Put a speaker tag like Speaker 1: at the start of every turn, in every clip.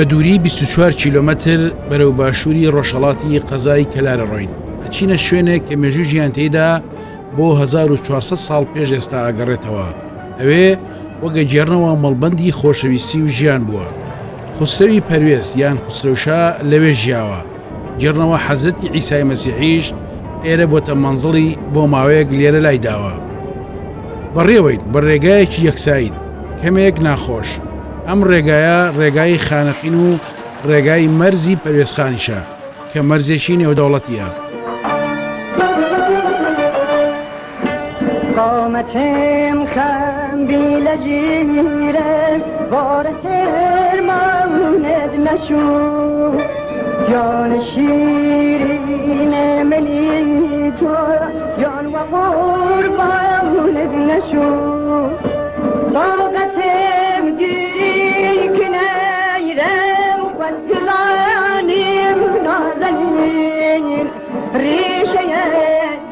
Speaker 1: بە دووری 24 کیلۆمەتر بەرەو باشووری ڕۆژهەڵاتی قەزای کەلارە ڕۆین ئەچینە شوێنێک کە مێژوو ژیان تێیدا بۆ 1400 ساڵ پێش ئێستا ئاگەڕێتەوە ئەوێ وەگە جێڕنەوە مەڵبەندی خۆشەویستی و ژیان بووە خوسرەوی پەروێز یان خوسرەوشا لەوێ ژیاوە جێڕنەوە حەزرەتی عیسای مەسیحیش ئێرە بۆتە مەنزڵی بۆ ماوەیەک لێرە لای داوە بەڕێوەیت بە ڕێگایەکی یەکسایت کەمێک ناخۆش ئەم ڕێگایە ڕێگای خانەقین و ڕێگای مەرزی پەروێزخانیشە کە مەرزێکی نێودەوڵەتیە
Speaker 2: قامتم خەمبی لە ژیرە بارە هێرماونت نەشوو جان شیرینە منی تۆ جان وە قوربانت نەشوو طاقتم گیری کنەیرم خۆت گزانیم نازەنین ڕیشەیە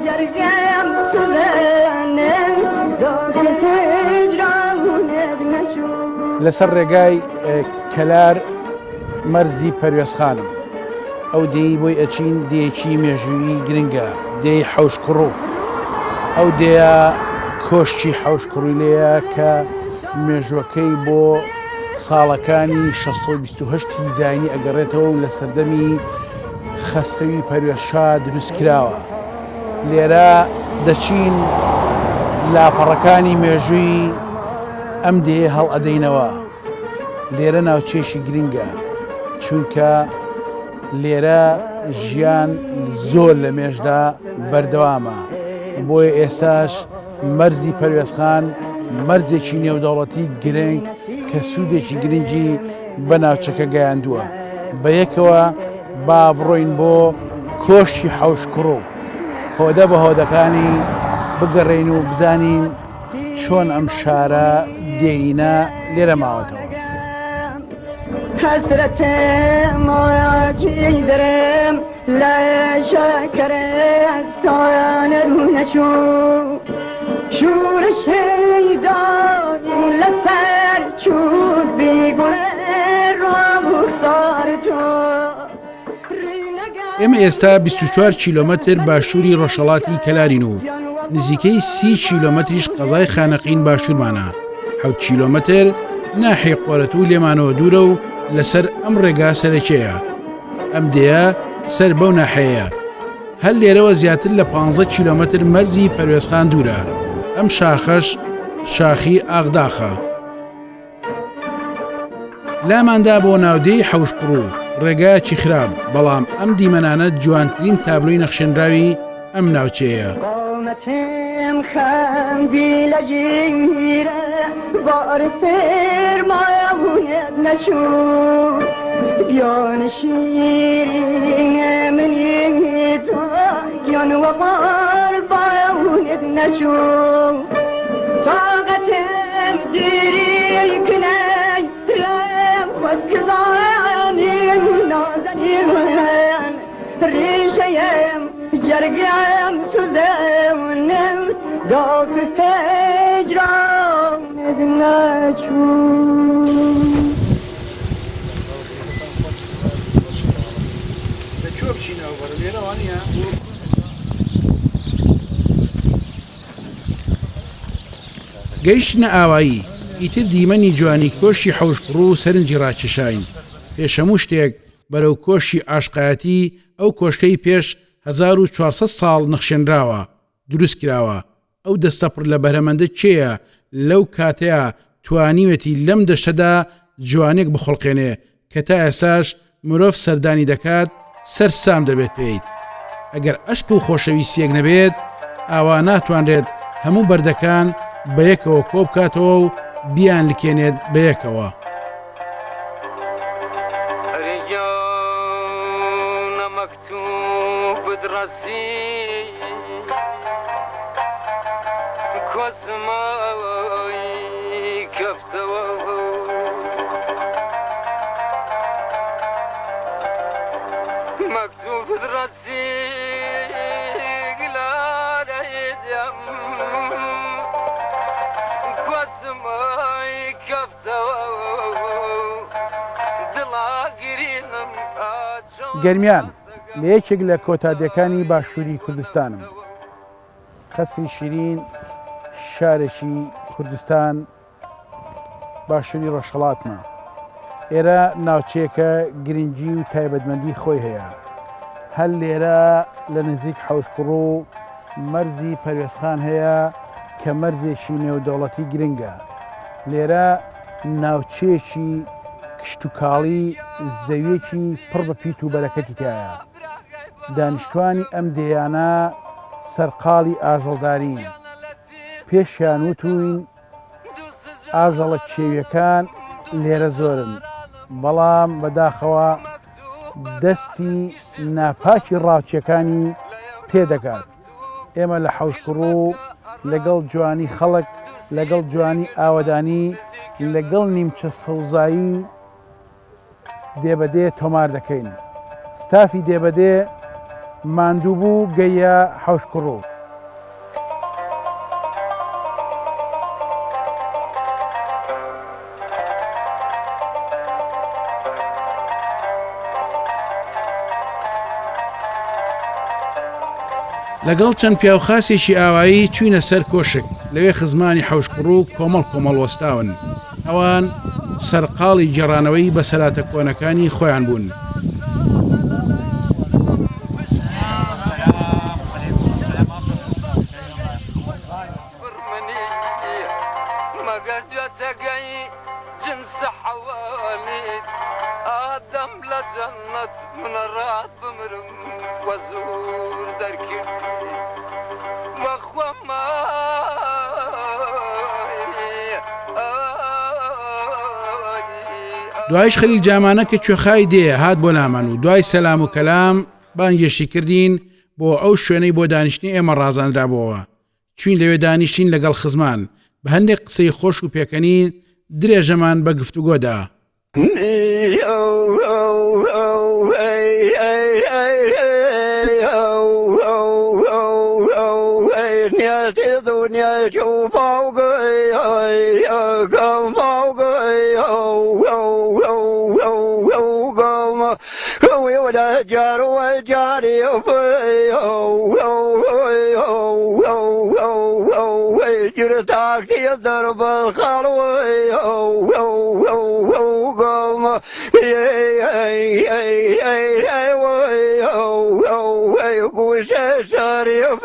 Speaker 2: جەرگەم سوزەنم دۆخی هجرانت نەشوو
Speaker 1: لەسەر ڕێگای کەلار مەرزی پەروێزخانم ئەو دێی بۆی ئەچین دێکی مێژووی گرنگە دێی حەوش کوڕوو ئەو دێە کۆشتی حەوش کوڕی لەیە کە مێژوەکەی بۆ ساڵەکانی 1628 زاینی ئەگەڕێتەوە و لە سەردەمی خەستەوی پەروێزشا دروست کراوە لێرە دەچین لاپەڕەکانی مێژووی ئەم دێ هەڵ ئەدەینەوە لێرە ناوچێشی گرنگە چونکە لێرە ژیان زۆر لە مێژدا بەردەوامە بۆیە ئێستاش مەرزی پەروێزخان مەرجێکی نێودەوڵەتی گرنگ کە سوودێکی گرنگی بە ناوچەکە گەیاندووە بە یەکەوە با بڕۆین بۆ کۆشتی حەوش کوڕوو هۆدە بە هۆدەکانی بگەڕێین و بزانین چۆن ئەم شارە دێینە لێرە ماوەتەوە
Speaker 2: حسرتم آجی درم لشکر سایانه رو نشو شور شیدانی لسر چود بیگونه را بخسار تو
Speaker 1: ئێمە ئێستا 24 کیلۆمەتر باشووری ڕۆژهەڵاتی کەلارین و نزیکەی 30 کیلۆمەتریش قەزای خانەقین باشوورمانە 7 کیلۆمەتر ناحێ قۆرەت و لێمانەوە دوورە و لەسەر ئەم ڕێگا سەرەکێیە ئەم دەیە سەر بەو ناحەیە هەر لێرەوە زیاتر لە 15 کیلۆمەتر مەرزی پەروێزخان دوورە ئەم شاخەش شاخی ئاغداخە لاماندا بۆ ناودەی حەوش کوڕوو ڕێگایەکی خراپ بەڵام ئەم دیمەنانە جوانترین تابلۆی نەخشێنراوی ئەم ناوچەیە
Speaker 2: قامتم خەمبی لە ژیرە بار فێرماونت نەچوو گیان شیرینە منی تۆ گیان وە قوربانت نەچوو طاقتم دیری کنەی رم خۆت گزانیم نازەنیم ڕیشەیەم جەرگەم سوزەونم دۆخی هجرانت نەچوو
Speaker 1: گەیشتنە ئاوایی ئیتر دیمەنی جوانی کۆشی حەوش کوڕوو سەرنجی ڕاکێشاین پێش هەموو شتێک بەرەو کۆشی ئاشقایەتی ئەو کۆشکەی پێش 1400 ساڵ نەخشێنراوە دروست کراوە ئەو دەستەپڕ لە بەرهەمەندە چێە لەو کاتەیە توانیوێتی لەم دەشەدا جوانێک بخۆڵقێنێ کە تا ئێساش مرۆڤ سەردانی دەکات سەر سام دەبێت پێیت ئەگەر عەشق و خۆشەویستیەک نەبێت ئاوا ناتوانرێت هەموو بەردەکان بە یەکەوە کۆ بکاتەوە و بیان لکێنێت بە یەکەوە
Speaker 3: مكتوب دراسي قلال يديم كوسماي كفتو دلال
Speaker 1: گەرمیان لە یەکێک لە کۆتادیەکانی باشووری کوردستانم. قەسری شیرین شارێکی کوردستان باشووری ڕۆژهەڵاتمە. ئێرە ناوچەیەکە گرنگی و تایبەتمەندی خۆی هەیە. هەر لێرە لە نزیک حەوشکوڕ و مەرزی پەروێزخان هەیە کە مەرزێکی نێودەوڵەتی گرنگە. لێرە ناوچەیەکی کشت و کاڵی زەویەکی پڕ بە پیت و بەرەکەتی تایە. دانیشتوانی ئەم دەیانە سەرقاڵی ئاژەڵدارین. پێشیان وتوین ئاژەڵە کێویەکان لێرە زۆرن، بەڵام بەداخەوە دەستی ناپاکی ڕاوچیەکانی پێدەکات. ئێمە لە حەوشکوڕ و لەگەڵ جوانی خەڵک، لەگەڵ جوانی ئاوەدانی، لەگەڵ نیمچە سەوزایی دێبەدێ تۆمار دەکەین. ستافی دێبەدێ ماندوو بوو گەیە حەوشکوڕ. لەگەڵ چەند پیاوخاسێکی ئاوایی چوینە سەر کۆشک. لەوێ خزمانی حەوشکوڕ و کۆمەڵ وەستاون. ئەوان سەرقاڵی جێڕانەوەی بە سەراتە کۆنەکانی خۆیان بوون.
Speaker 3: جنت من رات بمرم وزور دركي مخوة ما
Speaker 1: دوایش خەلیل جامانە کە کوێخای دێ هات بۆ لامان و دوای سەلام و کەلام بانگێشی کردین بۆ ئەو شوێنەی بۆ دانیشتنی ئێمە ڕازاندرابەوە. چوین لەوێ دانیشتین لەگەڵ خزمان بە هەندێک قسەی خۆش و پێکەنین درێژەمان بە گفتوگۆدا.
Speaker 4: جار وجاري جرتاك ضرب الخلوي قوش شريف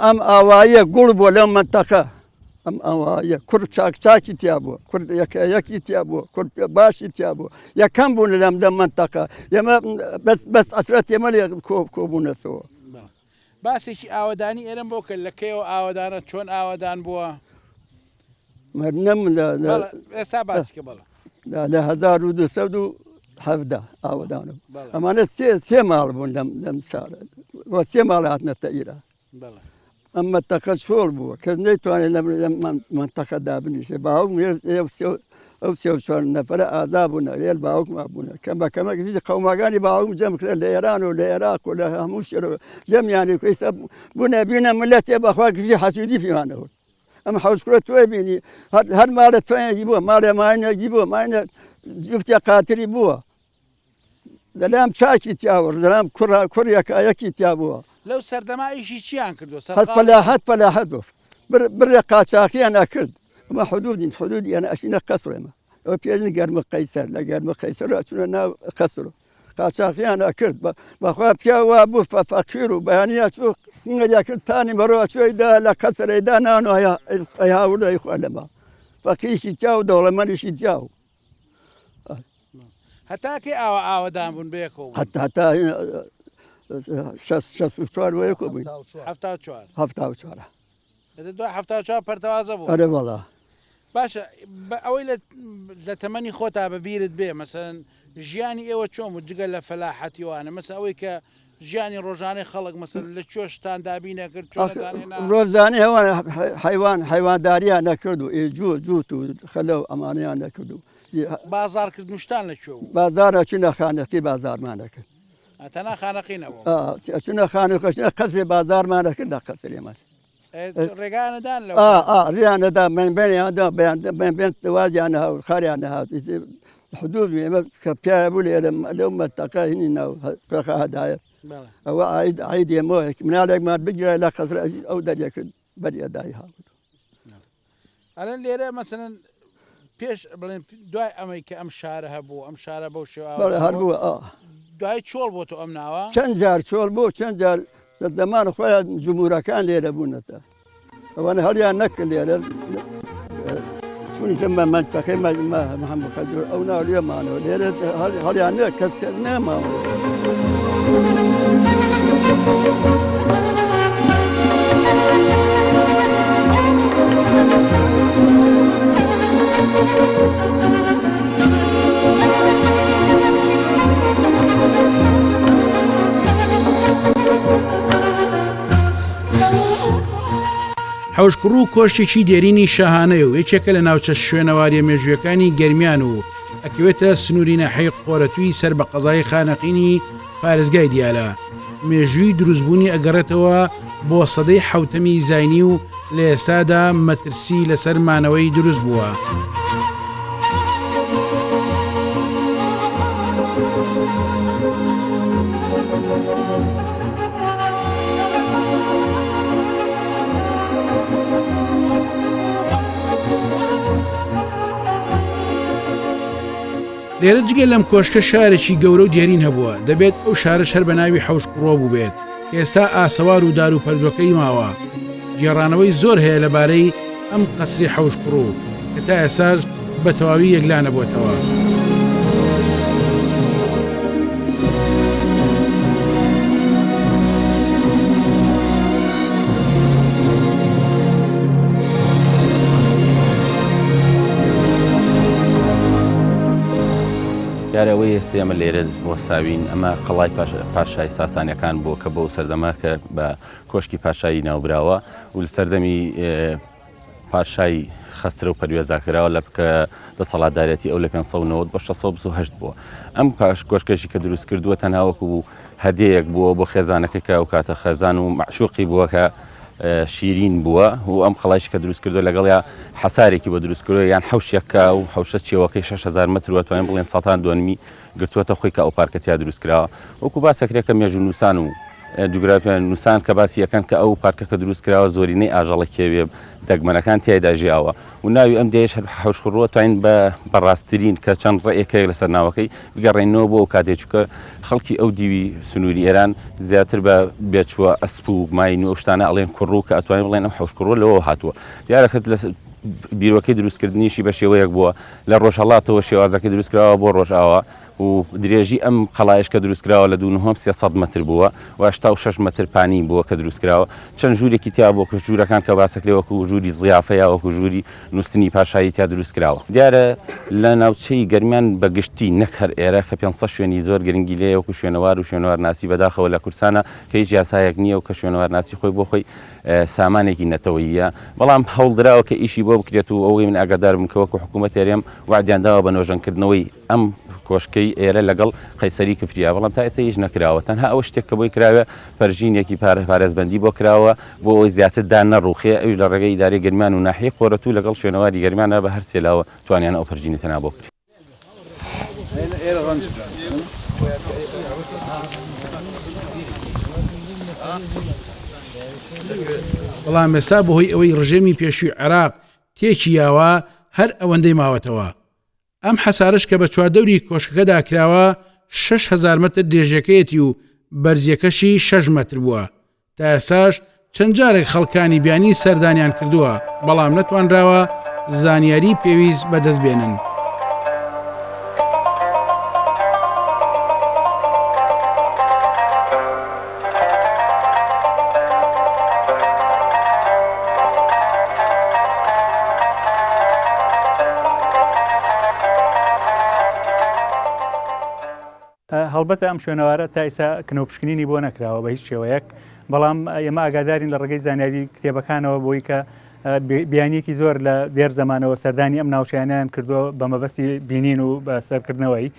Speaker 4: ئەم ئاوایە گوڵ بۆ لەم منتەقە ئەم ئاوایە کورد چاکچاکی تیا بووە، کورد یەکەیەکی تیا بووە، کورد باشی تیا بووە، یەکەم بوون لەم منتەقە. ئێمە بەس ئەسرەت ئێمە لێ کۆبوونەتەوە.
Speaker 1: باسێکی ئاوەدانی ئێرەم بۆ کرد لەکەیەوە ئاوەدانە چۆن ئاوەدان بووە؟
Speaker 4: مەرنەم
Speaker 1: ئێستا باسکە بڵە
Speaker 4: لە 1270 ئاوەدانم. ئەمانە سێ ماڵ بوون لەم ساڵە، سێ ماڵ هاتنەتە ئیران. ئەم منتەقە چۆڵ بووە، کەس نەیتوانێت لەم منتەقەدا بنیشێ. باوک ئەو سێ و چوار نەفەرە ئازا بوونە، لێل باوکما بوونە. کەم بە کەمەکی قەوماگانی باوکم جەم کرد لە ئێران و لە عێراق و لە هەموو شێرەوە جەمیانی کوێسە بوونە بینە ملەتێ بەخوا کشی حەسوودی فیوانەوە. ئەم حەوشکوڕە توێ بینی هەر مالە توێنێکی بووە، ماڵێ ماینێکی بووە، ماینە جفتێ قاتری بووە. لەلام چاکی تیاوە، لەلام کوڕیەکایەکی تیا بووە.
Speaker 1: لەو سەردەمایشی چیان کردو؟
Speaker 4: فەلاحەت بۆ بڕێ قاچاقیان نەکرد. ئەمە حدودین حدودی ئەنە ئەچینە قەسر ئێمە. ئەوە پێژن گەرمە قەیسەر، لە گەرمە قەیسەر ئەچونە ناو قەسر. قاچاقیان نەکرد، بەخوا پیاوە بوو فەقیر و بەیانیا چوو هەریا کرد تانی بەڕۆ ئەچوێیدا لە قەسرەیدا نان و ئەیهاوردەی خوا لەما. فەقیریشی تیا و دەوڵەمەندیشی تیا و
Speaker 1: هەتاکەی ئاوەدان بوون بێکەوە
Speaker 4: هەتا 64 وەیە کۆ بووین
Speaker 1: 74 دوای 74 پەرتەوازە بوو
Speaker 4: ئەرێ وەڵا
Speaker 1: باشە ئەوەی لە تەمەنی خۆتا بەبیرت بێ مەسەن ژیانی ئێوە چۆن و جگە لە فەلاحەتیوانە مەسە ئەوەی کە ژیانی ڕۆژانەی خەڵک مەسەر لە کوێشتان دابی نەکرد
Speaker 4: ڕۆژانەی هەوان حیوانداریان نەکرد و جووت و خەلە و ئەمانیان نەکرد و
Speaker 1: بازارکردنوشتان لەکوێ
Speaker 4: بازارە چونە خانەتی بازارمان دەکرد
Speaker 1: تەنا خانەقینەوە
Speaker 4: چونە خانەخۆشنە قەسێ بازارمان نەکرد لە قەسەرێمان
Speaker 1: ڕێگانەدان لە
Speaker 4: ڕیانەدا من بێنیاندا بێن وازیان هاو خاریان هاات حدود ئێمە کە پیاە بوو لێرە لەو مەتەقە هینی ناو قەخە هەدایەت ئەوە عید ئێمە منالێکمان بگرە لە قەسر ئەو دەریەکرد بەریەدای هاوت
Speaker 1: ئەلەن لێرە مەسەن پێش بڵێن دوای ئەمەی کە ئەم شارە هەبوو ئەم شارە بەو شێوە
Speaker 4: هەربووە
Speaker 1: دوای چۆڵ بۆ تۆ ئەم ناوە
Speaker 4: چەند جار چۆڵ بۆ چەند جار لە زەمان خۆیان جمهورەکان لێرە بوونەتە ئەوانە هەڵیان نەکرد لێرە چونی سمە منتەقەی محەممەد خەجوور ئەو ناو لێمانەوە لێرە هەڵیان نە کەس نەماوە
Speaker 1: حەوشکڕ و کۆشتێکی دێرینی شاهانەیە و یەکێکە لە ناوچە شوێنەواریە مێژویەکانی گەرمیان و ئەکەوێتە سنووری ناحەی قۆرەتووی سەر بە قەزای خانەقینی پارێزگای دیالە مێژووی دروستبوونی ئەگەڕێتەوە بۆ سەدەی حوتەمی زاینی و لە ئێستادا مەترسی لەسەر مانەوەی دروست بووە. لێرە جگە لەم کۆشکە شارێکی گەورە و دیێرین هەبووە دەبێت ئەو شارش هەر بە ناوی حەوشکڕۆ بوو بێت ئێستا ئاسەوار و دار و پەردوەکەی ماوە گێڕانەوەی زۆر هەیە لەبارەی ئەم قەسری حەوشکڕ کە تا ئێساش بە تەواوی یەکلا نەبووتەوە.
Speaker 5: یارەوەی سێمە لێرە وەساوین ئەمە قەڵای پاشای ساسانیەکان بۆ کە بۆ سەردەما کە بە کۆشکی پاشایی ناوبراوە و لە سەردەمی پاشای خەسترە و پەروێزاکراوە لە بکە دەسەڵاتدارەتی ئەو لە 590 بە 628 بووە ئەم پاش کۆشکەشی کە دروست کردووە تەناوەکو بوو هەدەیەک بووە بۆ خێزانەکە کە ئەو کاتە خێزان و معشوقی بووە کە شیرین بووە و ئەم خەڵایشی کە دروست کردو لەگەڵ حەسارێکی بە دروستکردو یان حوشێکە و حوشە چێوەکەی 6000 متر واتوانین بڵێن سەتان دوێنمی گرتووەتە خۆی کە ئەو پارکەتیا دروست کراوە وەکو باسەکرێکە مێژوو نووسان و جوگرافیان نووسان کە باسی یەکەن کە ئەو پارکەکە دروست کراوە زۆرینەی ئاژەڵە کێوێ دەگمەنەکان تیایدا ژیاوە و ناوی ئەم دێش حەوشکڕۆ توانین بەڕاستترین کە چەند ڕێیەکەی لەسەر ناوەکەی بگەڕێنەوە بۆ ئەو کاتێککە خەڵکی ئەو دیوی سنووری ئێران زیاتر بە بێچووە ئەسپ و ماین و شتانە ئەڵێن کوڕوو کە ئەتوانین بڵێن ئەم حەوشکڕۆ لەوە هاتووە دیارەکەت لە بیرۆکەی دروستکردنیشی بە شێوەیەک بووە لە ڕۆژهەڵاتەوە شێوازەکەی دروستکراوە بۆ ڕۆژئاوا و درێژی ئەم قەڵایش کە دروستکراوە لە 300 متر بووە و 6 متر پانی بووە کە دروستکراوە چەند ژوورێکی تیا بۆ کە ژوورەکان کە باسەکرێوەکو ژووری زیافەیە وەکو ژووری نووسنی پاشایی تیا دروستکراوە دیارە لە ناوچەی گەرمیان بەگشتی نەک هەر ئێرە کە 500 شوێنی زۆر گرنگی لێ وەکو شوێنەوار و شوێنەوار ناسی بەداخەوە لە کورسانە کە هیچ یاسایەک نییە و کە شوێنەوار ناسی خۆی بۆ خۆی سامانێکی نەتەوەییە بەڵام هەوڵدراوە کە ئیشی بۆ بکرێت و ئەوەی من ئاگادار بم کە وەکو حکوومەت هێرێم وعدیانداوە بە نۆژەنکردنەوەی ئەم کۆشکەی ئێرە لەگەڵ قەیسەری کفریا بەڵام تا ئێستا هیچ نەکراوە تەنها ئەوە شتێک کە بۆی کراوە پەرژینێکی پارێزبەندی بۆ کراوە بۆ ئەوی زیاتردا نەڕوخێ ئەوش لە ڕێگەی ئیدارەی گەرمیان و ناحیەی قۆرەتوو لەگەڵ شوێنەواری گەرمیانە بە هەر سێلاوە توانیان ئەو پەرژینی تەنها بۆ بکرێت.
Speaker 1: بەڵام ئێستا بەهۆی ئەوەی ڕژێمی پێشووی عێراق تێکی یاوە هەر ئەوەندەی ماوەتەوە ئەم حەسارش کە بە چواردەوری کۆشکەکەدا کراوە 6000 متر درێژەکەیەتی و بەرزیەکەشی 6 متر بووە تا ئێساش چەند جارێک خەڵکانی بیانی سەردانیان کردووە بەڵام نەتوانراوە زانیاری پێویست بەدەست بێنن.
Speaker 6: هەڵبەتە ئەم شوێنەوارە تا ئێستا کنۆپشکنینی بۆ نەکراوە بە هیچ شێوەیەک بەڵام ئێمە ئاگادارین لە ڕێگەی زانیاری کتێبەکانەوە بۆی کە بیانیەکی زۆر لە دێر زمانەوە سەردانی ئەم ناوچیانیان کردووە بە مەبەستی بینین و بە سەرکردنەوەی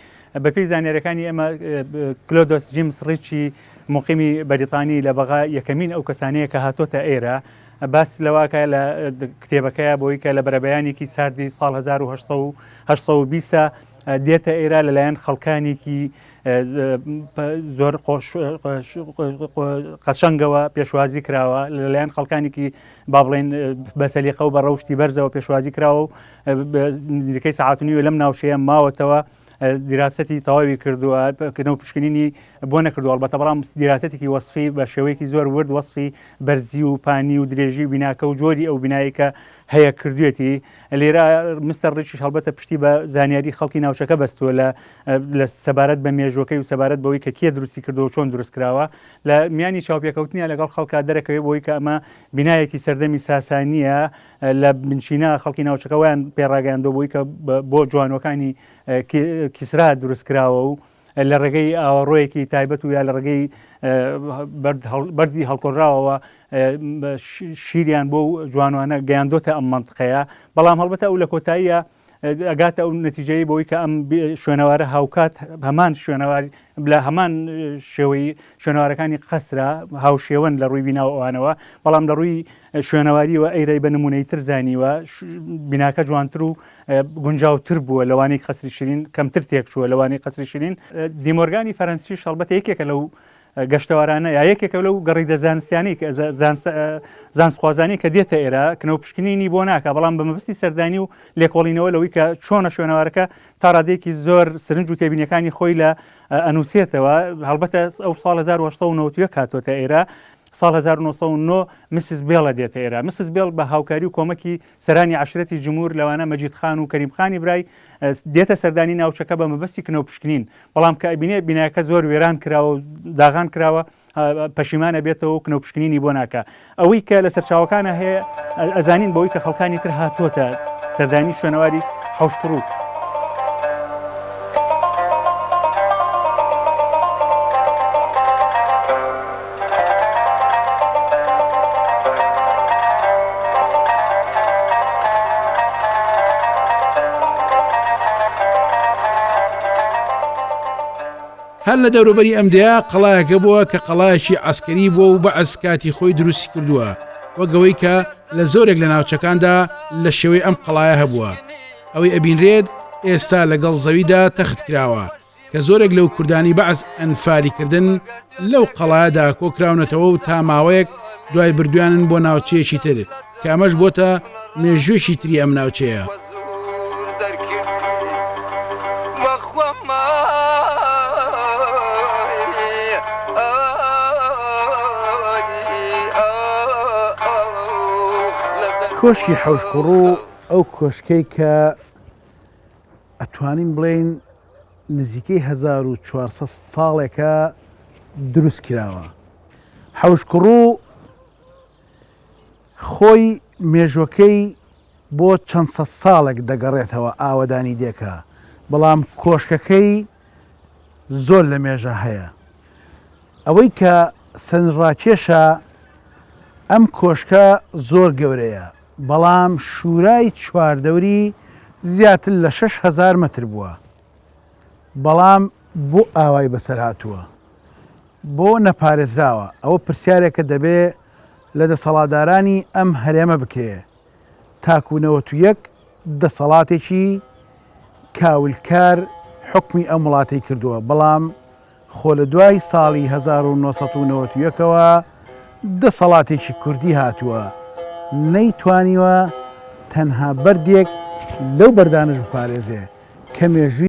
Speaker 6: بەپێی زانیاریەکانی ئێمە کلۆدۆس جیمس ڕیچی مقیمی بەریتانی لە بەغا یەکەمین ئەو کەسانەیە کە هاتۆتە ئێرە باس لەواکە لە کتێبەکەیە بۆی کە لە بەرەبەیانێکی ساردی ساڵ 1920 دێتە ئێرە لەلایەن خەڵکانێکی زۆر قەشەنگەوە پێشوازی کراوە لەلایەن خەڵکانێکی با بڵێن بەسەلیقە و بە ڕەوشی بەرزەوە پێشوازی کراوە و نزیکەی سەعات و نیوە لەم ناوچەیە ماوەتەوە دیراسەتی تەواوی کردووە کردنەوە پشکنینی بۆ نەکردو ئەڵبەتە بەڵام دیراسەتێکی وەصفی بە شێوەیەکی زۆر ورد وەصفی بەرزی و پانی و درێژی و بیناکە و جۆری ئەو بینایکە هەیە کردوێتی لێرە مستەر ڕیچیش هەڵبەتە پشتی بە زانیاری خەڵکی ناوچەکە بەستووە لە سەبارەت بە مێژوەکەی و سەبارەت بەوەی کە کێ دروستی کردەوە چۆن دروست کراوە لە میانی چاوپێکەوتنیە لەگەڵ خەڵکا دەرەکەوێت بۆی کە ئەمە بینایەکی سەردەمی ساسانیە لە بنچینە خەڵکی ناوچەکەوەیان پێڕاگەاندۆ بۆی کە بۆ جوانوەکانی کیسرا دروستکراوە و لە ڕێگەی ئاوەڕۆیەکی تایبەت و یا لە ڕێگەی بەردی هەڵکۆڕاوەوە شیریان بۆ جوانوانە گەیاندۆتە ئەم منطقەیە بەڵام هەڵبەتە ئەو لە کۆتاییە ئەگاتە ئەو نەتیجەی بۆی کە ئەم شوێنەوارە هاوکات هەمان شوێنەواری لە هەمان شێوەی شوێنەوارەکانی قەسرە هاوشێوەن لە ڕووی بیناوە ئەوانەوە بەڵام لە ڕووی شوێنەواریەوە ئەیرەی بە نمونەی تر زانیوە بیناکە جوانتر و گونجاوتر بووە لەوانەی قەسری شیرین کەمتر تێک چووە لەوانەی قەسری شیرین دیمۆرگانی فەرەنسیش هەڵبەتە یەکێکە لەو گەشتەوارانە یا یەکێکە لەو گەڕیدە زانستیانی زانستخوازانی کە دێتە ئێرە کنەوە پشکنینی بۆ ناکە بەڵام بە مەبەستی سەردانی و لێکۆڵینەوە لەوەی کە چۆنە شوێنەوارەکە تا ڕادێکی زۆر سرنج و تێبینیەکانی خۆی لە ئەنووسێتەوە هەڵبەتە ئەو ساڵ 1990 هاتۆتە ئێرە ساڵ 1990 مسز بێڵە دێتە ئێرە مسز بێڵ بە هاوکاری و کۆمەکی سەرانی عەشرەتی جمهور لەوانە مەجید خان و کەریم خانی برای دێتە سەردانی ناوچەکە بە مەبەستی کنەوە پشکنین بەڵام کە ئەبینێ بینایەکە زۆر وێران کراوە و داغان کراوە پەشیمانە بێتەوە و کنەوە پشکنینی بۆ ناکە ئەوەی کە لە سەرچاوەکانە هەیە ئەزانین بەوەی کە خەڵکانی تر هاتوۆتە سەردانی شوێنەواری حەوشکڕوو
Speaker 1: هەر لە دەوروبەری ئەمدیا قەڵایەکە بووە کە قەڵایەکی ئەسکەری بووە و بە ئەسکاتی خۆی دروستی کردووە وەگەوەی کە لە زۆرێک لە ناوچەکاندا لە شێوەی ئەم قەڵایە هەبووە ئەوەی ئەبینرێت ئێستا لەگەڵ زەویدا تەخت کراوە کە زۆرێک لەو کوردانی بەعز ئەنفاریکردن لەو قەڵایەدا کۆکراونەتەوە و تا ماوەیەک دوای بردویانن بۆ ناوچەیەکی تر کە ئەمەش بۆتە مێژوێشی تری ئەم ناوچەیە کۆشکی حەوشکوڕوو ئەو کۆشکەی کە ئەتوانین بڵێن نزیکەی 1400 ساڵێکە دروست کراوە حەوشکوڕوو خۆی مێژوەکەی بۆ چەند سەد ساڵێک دەگەڕێتەوە ئاوەدانی دێکە بەڵام کۆشکەکەی زۆر لە مێژە هەیە ئەوەی کە سەرنجڕاکێشە ئەم کۆشکە زۆر گەورەیە بەڵام شوورای چواردەوری زیاتر لە 6,000 مەتر بووە بەڵام بۆ ئاوای بەسەر هاتووە بۆ نەپارێزراوە ئەوە پرسیارێکە دەبێ لە دەسەڵاتدارانی ئەم هەرێمە بکرێ تاکوونەوە تو یەک دەسەڵاتێکی کاولکار حکمی ئەم وڵاتی کردووە بەڵام خۆ لە دوای ساڵی 1991ەوە دەسەڵاتێکی کوردی هاتووە نەیتوانیوە تەنها بەردێک لەو بەردانش بپارێزێ کە مێژووی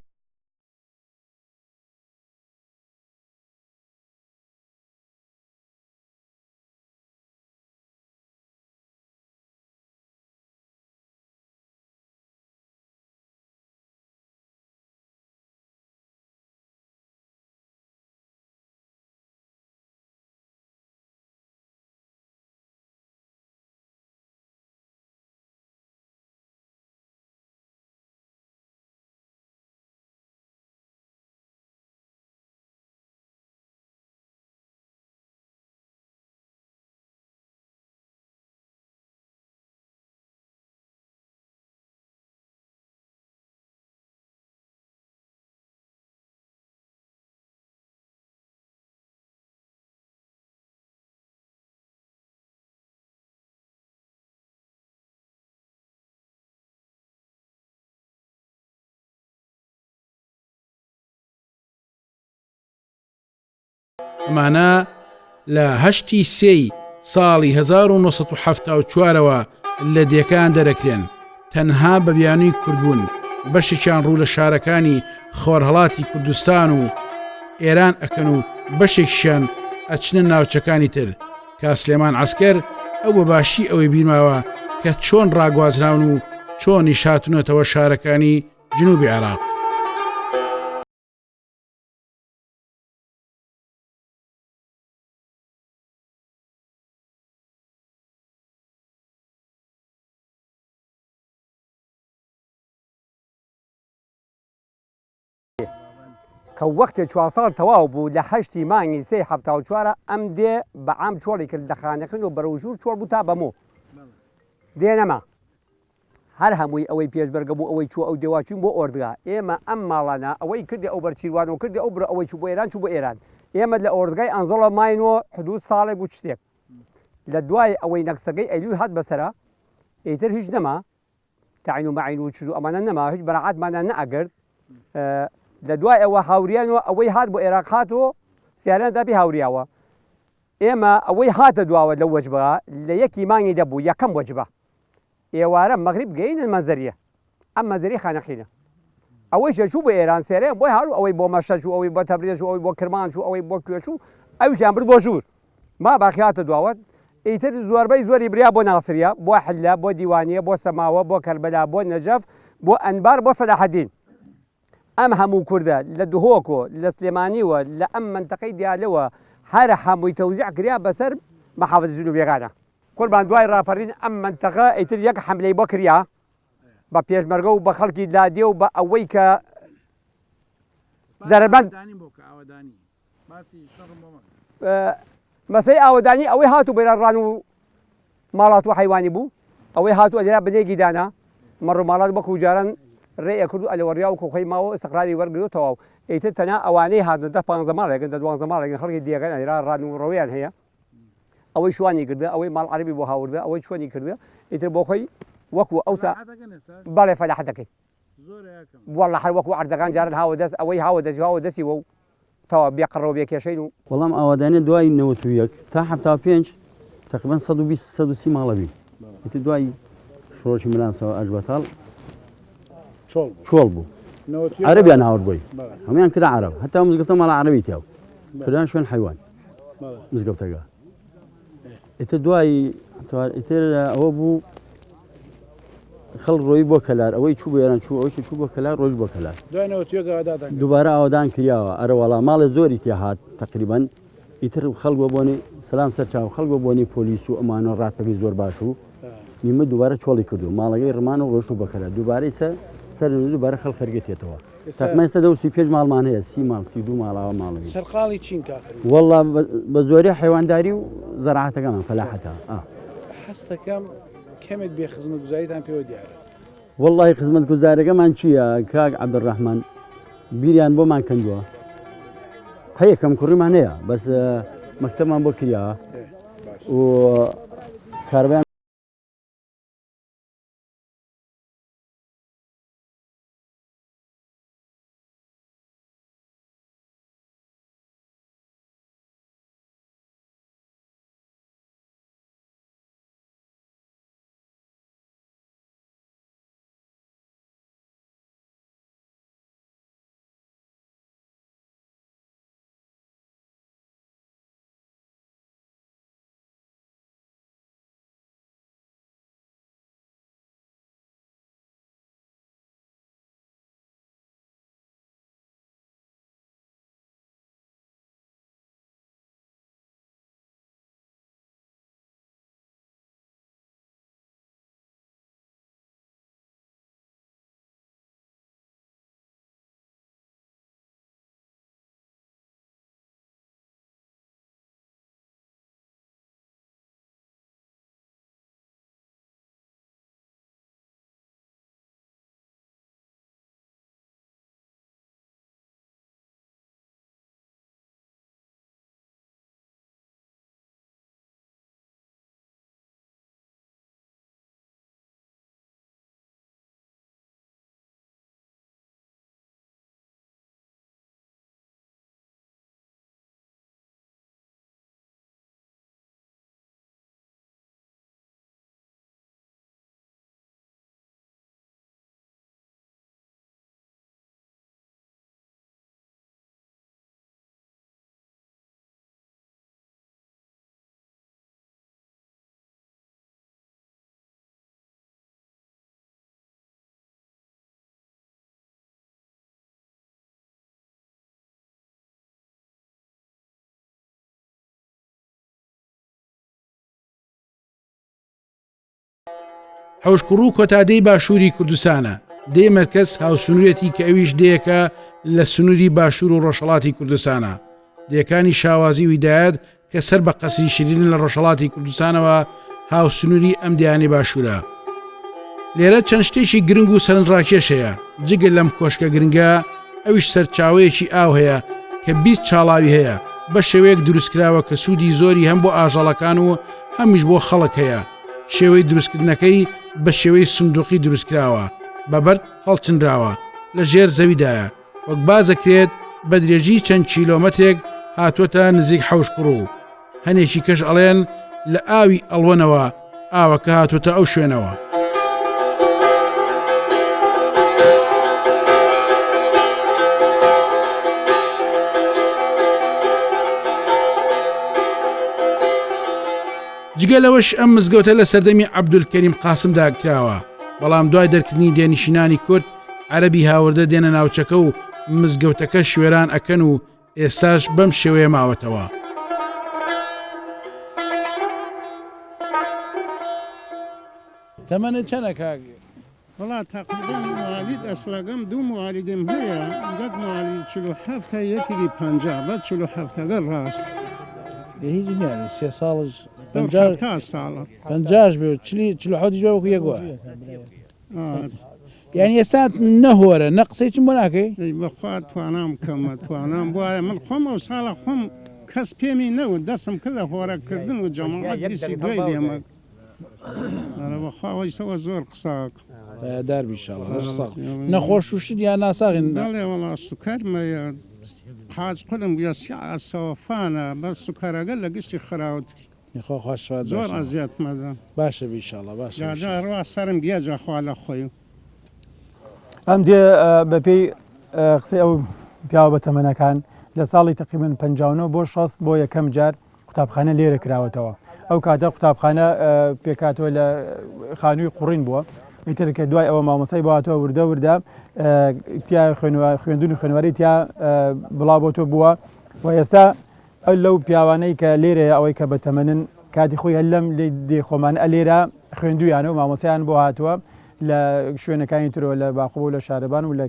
Speaker 1: ئەمانە لە هەشتی سێی ساڵی 1970ەوە لە دێکان دەرەکرێن تەنها بە بیانووی کوردبوون بەشێکیان ڕوو لە شارەکانی خۆرهەڵاتی کوردستان و ئێران ئەکەن و بەشێکشیان ئەچنە ناوچەکانی تر کا سلێمان عەسکەر ئەو بە باشی ئەوەی بیرماوە کە چۆن ڕاگوازراون و چۆنی شاتونەتەوە شارەکانی جنوبی عێراق.
Speaker 7: کە وەختێ 4 ساڵ تەواو بوو لە 8 مانگی 1970 ئەم دێ بە عام چۆڵی کرد لە خانەکەن و بەرەو ژوور چۆڵ بوو تا بەمۆ دێ نەما هەر هەمووی ئەوەی پێشبەرگە بوو ئەوەی چوو ئەو دێواچوون بۆ ئۆردگا ئێمە ئەم ماڵانە ئەوەی کردی ئەو بەرچیروان و کردی ئەو بڕ ئەوەی چوو بۆ ئێران چوو بۆ ئێران ئێمە لە ئۆردگای ئەنزۆڵە ماینەوە حدود ساڵێک بوو شتێک لە دوای ئەوەی نەکسەکەی ئەیلول هات بەسەرا ئیتر هیچ نەما تعین و مەعین و چوو ئەمانە نەما هیچ بەراعاتمانە نەئەگرت لە دوای ئەوە هاوریانەوە ئەوەی هات بۆ عێراق هاتەوە سیاران دابی هاوریاوە ئێمە ئەوەی هاتە دواوە لە وەجبە لە یەکی مانگی دەبوو یەکەم وەجبە ئێوارە مەغریب گەینن مەنزەریە ئەم مەنزەری خانەخینە ئەوەی چوو بۆ ئێران سێرەیە بۆی هەڵوو ئەوەی بۆ مەشەج و ئەوەی بۆ تەبریز و ئەوەی بۆ کرمان و ئەوەی بۆ کوێچ و ئەویان برد بۆ ژوور ما باقی هاتە دواوە ئیتر زۆربەی زۆری بریا بۆ ناسریە بۆ حلە بۆ دیوانیە بۆ سەماوە بۆ کەربەلا بۆ نەجەف بۆ ئەنبار بۆ سەلاحەدین ئەم هەموو کووردە لە دهۆکۆ لە سلێمانیوە لە ئەم منتەقەی دیالەوە هەر هەمووی تەوزیع کریا بەسەر مەحافەزە جنوبیەکانە قوربان دوای ڕاپەڕین ئەم منتەقە ئیتر یەک حەملەی بۆ کریا بە پێشمەرگە و بە خەڵکی لادێ و بە ئەوەی کە زەربەند مەسەی ئاوەدانی ئەوەی هاتوو بەێران و ماڵات و حیوانی بوو ئەوەی هاتووە لێرا بنێگی دانا مەڕووماڵات بەکو جاران ڕێ کرد و ئەلەوەڕیا و کۆخەی ماوە استقرالی وەرگرت تەواو ئیتر تەنا ئەوانەی هاتن دە 15 ماڵێکن دە 12 ماڵێکن خەڵکی دیەکەن ئەیرا ڕان و ڕەویان هەیە ئەوەی شوانی کردە ئەوەی ماڵ عەربی بۆ هاوردە ئەوەی چۆنی کردە ئیتر بۆ خۆی وەکو ئەوسا بەڵێ فەلاحەت دەکەی وەڵڵە هەر وەکو عەردەکان جارن هاوە دەست ئەوەی هاوە دەست هاوە دەستی وە و تەوا بێقڕەوە بێکێشەین و
Speaker 8: وەڵام ئاوادانە دوای 91 تا 75 تقریبان 120 ماڵەبی ئیتر دوای شۆڕشی ملانسەوە ئەژبەتاڵ چۆڵ بوو عەرەبیان هاورد بووی هەمویان کرا عەرەب هەتا مزگەوتە ماڵە عەرەبی تیاو کردیان شوێن حەیوان مزگەوتەکە ئیتر دوای ئیتر ئەوە بوو خەڵک ڕۆی بۆ کەلار ئەوەی چوو بۆ ئێران چوو ئەوەی چوو بۆ کەلار ڕۆژ بۆ کەلار دووبارە ئاوادان کراوە ئەرە وەڵا ماڵە زۆری تیا هات تقریبان ئیتر خەڵک بۆ بۆنی سەلام سەرچاو خەڵک بۆ بۆنی پۆلیس و ئەمانە ڕاتەکەی زۆر باش و نیمە دووبارە چۆڵی کردو ماڵەکەی ڕمان و ڕۆژ و بۆ کەلار دووبارەی سەر دووبارە خەڵک خەرگێتێتەوە تقریبان 135 ماڵمان هەیە 30 ماڵ 32 ماڵەوە ماڵەوی
Speaker 1: سەرقاڵی چین کاخر
Speaker 8: وەڵا بە زۆری حیوانداری و زەراعەتەکەمان فەلاحەتە
Speaker 1: حەستەکەم کەمێک بێ خزمەتگوزاریتان پێوە دیارە
Speaker 8: وەڵی خزمەت گوزارەکەمان چییە کاک عەبدوڕەحمان بیریان بۆمان کەندووە هەیە کەم کوڕیمان هەیە بەس مەکتەبمان بۆ کراوە و کاربیان
Speaker 1: حەوشکوڕ و کۆتادەی باشووری کوردستانە دێ مەرکەز هاوسنوورەتی کە ئەویش دەیەکە لە سنووری باشوور و ڕۆژهەڵاتی کوردستانە دەیەکانی شاوازی و هیدایەت کە سەر بە قەسری شیرین لە ڕۆژهەڵاتی کوردستانەوە هاوسنووری ئەم دیانی باشوورە لێرە چەند شتێکی گرنگ و سەرنجڕاکێش هەیە جگە لەم کۆشکە گرنگە ئەویش سەرچاوەیەکی ئاو هەیە کە 20 چاڵاوی هەیە بە شێوەیەک دروستکراوە کە سوودی زۆری هەم بۆ ئاژەڵەکان و هەمیش بۆ خەڵک هەیە شێوەی دروستکردنەکەی بە شێوەی سندوقی دروستکراوە بەبەرد هەڵچنراوە لە ژێر زەویدایە وەک بازەکرێت بە درێژی چەند کیلۆمەترێک هاتووەتە نزیک حەوشکوڕ و هەنێکی کەش ئەڵێن لە ئاوی ئەڵوەنەوە ئاوەکە هاتووەتە ئەو شوێنەوە جگە لەوەش ئەم مزگەوتە لە سەردەمی عەبدولکەریم قاسمدا کراوە بەڵام دوای دەرکردنی دێنشینانی کورد عەرەبی هاوردە دێنە ناوچەکە و مزگەوتەکە شوێران ئەکەن و ئێستاش بەم شێوەیە ماوەتەوە تەمەنە چەنە کاگێ؟
Speaker 9: والله تقریبا موالید ئەسڵەکەم دوو موالیدم هەیە گەت موالید 47 یەکێکی 50 بە 47 ڕاست
Speaker 1: هیچ نییە 3 ساڵش
Speaker 9: 50 ساڵە
Speaker 1: 50 بێ 40 جووەکو یەکوە یعنی ئێستا نەهۆرە نە قسەی چم بۆ ناکەی؟
Speaker 9: بەخوا توانام کەمە توانام وایە من خۆم ئەو ساڵە خۆم کەس پێمی نەوت دەسم کرد لە هۆرەکردن و جەماعەت بیسی دوای لێمە بەخواوەیسەوە زۆر قساک
Speaker 1: داربیشاڵ نەخۆش و شت یان ناساغین
Speaker 9: بەڵێ وەڵا سوکەرمەیە قاچ قلم یا سەوەفانە بە سوکارەگە لە گشتی خراوتر
Speaker 1: خۆش
Speaker 9: زۆر ئەزیەت مەدە
Speaker 1: باشە بیشاڵە باشە
Speaker 9: ڕوا سرم گێجەخوا لە خۆی
Speaker 10: ئەم دێ بەپێی قسەی ئەو پیاوە بە تەمەنەکان لە ساڵی تقریبن 59 بۆ 6 بۆ یەکەم جار قوتابخانە لێرە کراوەتەوە ئەو کاتە قوتابخانە پێکاتەوە لە خانووی قوڕین بووە ئیتر کە دوای ئەوە مامۆسای باتەوە وردە وردە خوێندون و خوێنوەری تیا بڵاوبۆتۆ بووە و ئێستا ئەو لەو پیاوانەی کە لێرەیە ئەوەی کە بە تەمەنن کاتی خۆی هەر لەم دێخۆمانە لێرە خوێندویانە و مامۆسایان بۆ هاتووە لە شوێنەکانی ترەوە لە باقوبوو لە شارەبان و لە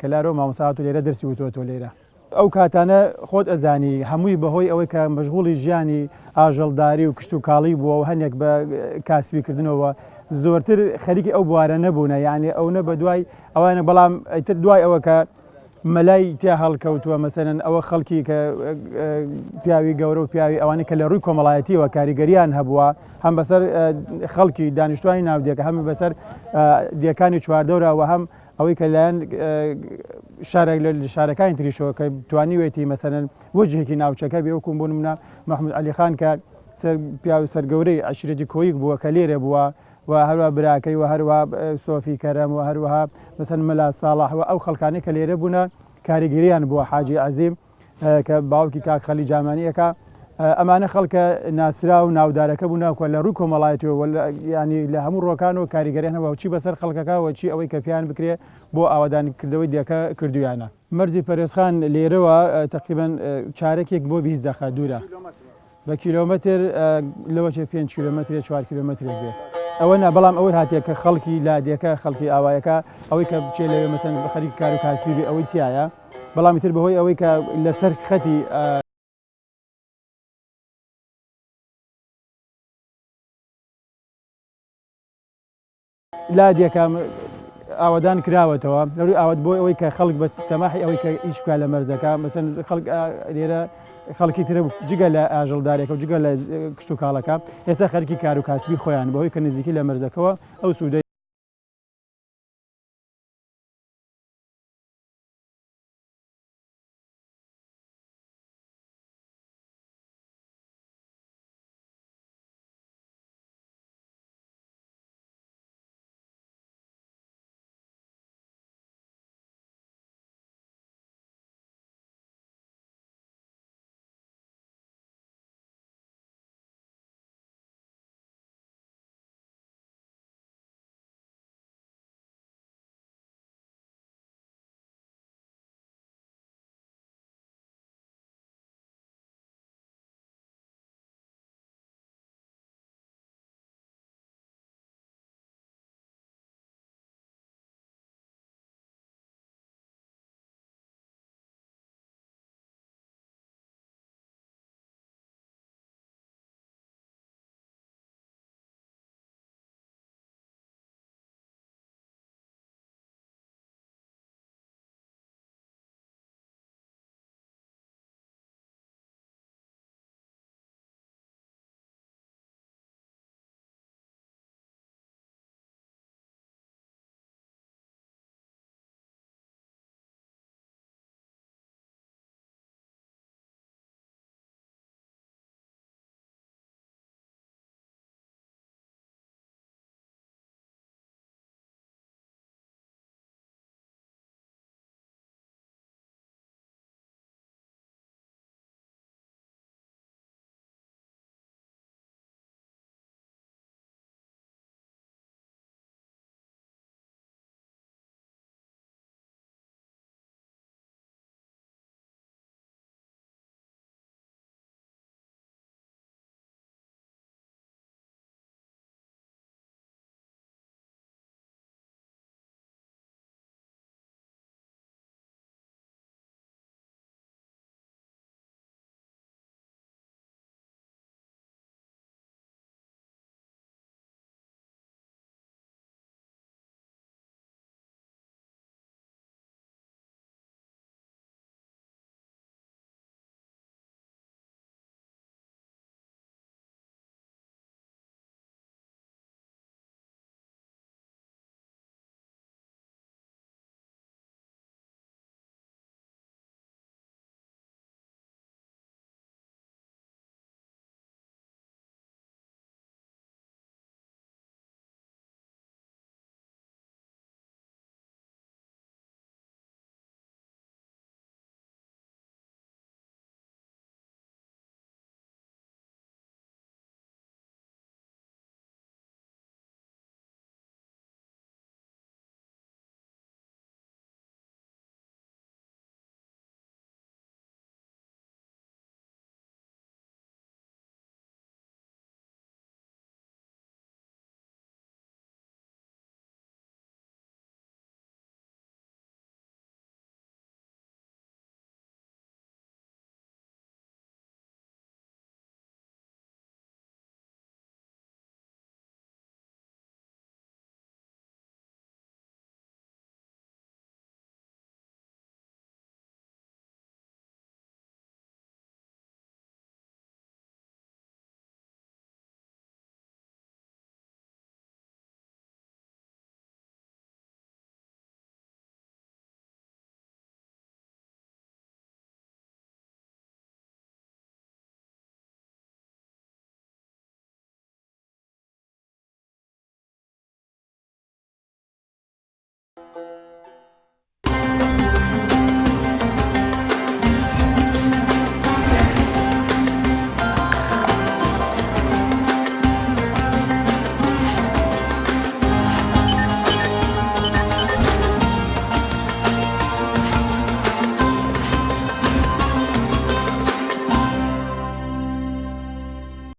Speaker 10: کەلارەوە مامۆسا هاتوو لێرە دەرسی وتۆ لێرە ئەو کاتانە خۆت ئەزانی هەمووی بەهۆی ئەوەی کە مەشغوڵی ژیانی ئاژەڵداری و کشت و کاڵی بووە و هەندێک بە کاسبیکردنەوە زۆرتر خەریکی ئەو بوارە نەبوونە یعنی ئەو نە بە دوای ئەوانە بەڵام ئەیتر دوای ئەوە کە مەلای تیا هەڵکەوتووە مەسەرەن ئەوە خەڵکی کە پیاوی گەورە و پیاوی ئەوانەی کە لە ڕووی کۆمەڵایەتیەوە کاریگەریان هەبووە هەم بەسەر خەڵکی دانیشتوانی ناودێکە هەم بەسەر دیەکانی چواردەورەوە هەم ئەوەی کە لایەن شارەکانی تریشەوە کە توانیوێتی مەسەرەن وەجهێکی ناوچەکە بێوەکوم بوون منە محمود عەلی خان کە پیاوی سەرگەورەی عەشیرەتی کۆیک بووە کە لێرە بووە و هەروە براکەی و هەروە سۆفی کەرەم و هەروەها مەسەن مەلا ساڵاحوە ئەو خەڵکانەی کە لێرە بوونە کاریگەریان بووە حاجی عەزیم کە باوکی کاک خەلی جامانیەکە ئەمانە خەڵکە ناسرا و ناودارەکە بوونەکە لە ڕووی کۆمەڵایەتیەوە ینی لە هەموو ڕۆکان و کاریگەریانەوە چی بەسەر خەڵکەکە و چی ئەوەی کە پیان بکرێ بۆ ئاوادانکردەوەی دیەکە کردویانە مەرجی پەرێزخان لێرەوە تقریبا چارەکێک بۆ 20 دەقە دوورە بە کیلۆمەتر لەوە 5 کیلۆمەتر 4 کیلۆمەترێک بێ ئەوە نا بەڵام ئەوەی هاتیە کە خەڵکی لادیەکە خەڵکی ئاوایەکە ئەوەی کە بچێ لەوێ مەسەن خەریک کار و کاسبی بێ ئەوەی تایە بەڵامی تر بەهۆی ئەوەی کە لەسەر خەتی لادیەکە ئاوادان کراوەتەوە لەروی ئاوات بۆی ئەوەی کە خەڵک بە تەماحی ئەوەی کە ئیش بکات لە مەرزەکە مەسەن خەڵک لێرە خەڵکی ترە جگە لە ئاژەڵدارێکە و جگە لە کشت و کاڵەکە ئێستا خەرکی کار و کاسبی خۆیان بەهۆی کە نزیکی لە مەرزەکەەوە ئەو سوودە